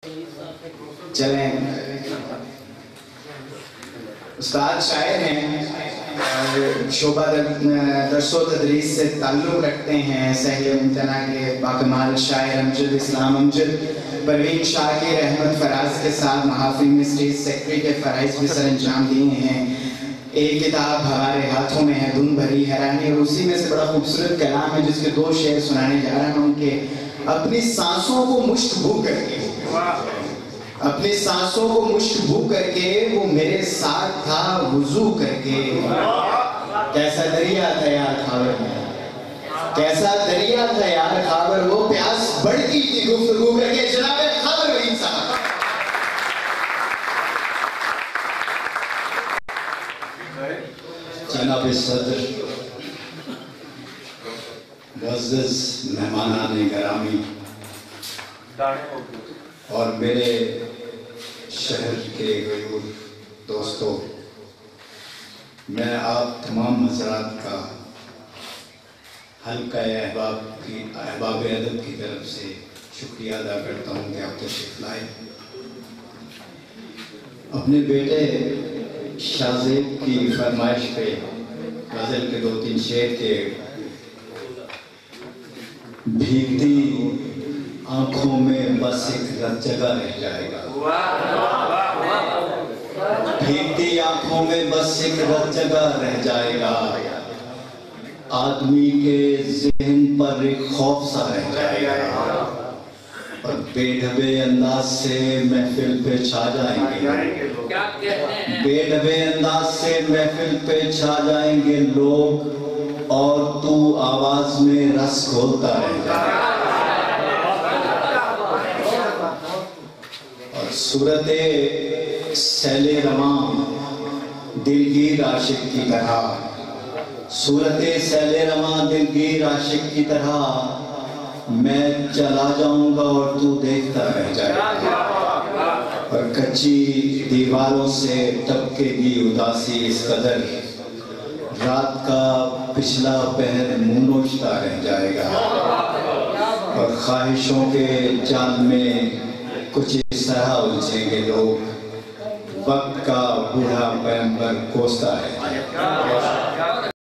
چلیں استاد شاعر ہیں اور شعبہ درس و تدریس سے تعلق رکھتے ہیں، سہل ممتنع کے باکمال شاعر امجد اسلام امجد پروین شاکر احمد فراز کے ساتھ محافل میں اسٹیج سیکرٹری کے فرائض بھی سر انجام دیے ہیں۔ ایک کتاب ہمارے ہاتھوں میں ہے دن بھری حیرانی، اور اسی میں سے بڑا خوبصورت کلام ہے جس کے 2 شعر سنانے جا رہا ہوں کہ اپنی سانسوں کو مشت بھو کر کے، اپنی سانسوں کو مشت بھو کر کے وہ میرے ساتھ تھا وضو کر کے، کیسا دریا تھا یار خاور میں، کیسا دریا تھا یار خاور، وہ پیاس بڑھتی تھی گفتگو کر کے۔ جناب خاور وحید صاحب، جناب صدر، معزز مہمانان گرامی اور میرے شہر کے غیور دوستو، میں آپ تمام حضرات کا حلقہ احباب ادب کی طرف سے شکریہ ادا کرتا ہوں کہ آپ تشریف لائے۔ اپنے بیٹے شاہ زیب کی فرمائش پہ غزل کے 2-3 شعر کے بھیگتی آنکھوں میں بس ایک رت جگہ رہ جائے گا، بھیگتی آنکھوں میں بس ایک رت جگہ رہ جائے گا، آدمی کے ذہن پر ایک خوف سا رہ جائے گا، اور بے ڈھبے انداز سے محفل پہ چھا جائیں گے، بے ڈھبے انداز سے محفل پہ چھا جائیں گے لوگ، اور تو آواز میں رس گھولتا رہ جائے گا۔ اور صورت سیل رواں دلگیر عاشق کی طرح، صورت سیل رواں دلگیر عاشق کی طرح میں چلا جاؤں گا اور تو دیکھتا رہ جائے گا، اور کچی دیواروں سے ٹپکے گی اداسی اس قدر، رات کا پچھلا پہر منہ نوچتا رہ جائے گا، اور خواہشوں کے جال میں کچھ اس طرح الجھیں گے لوگ، وقت کا بوڑھا پیمبر کوستا رہ جائے گا۔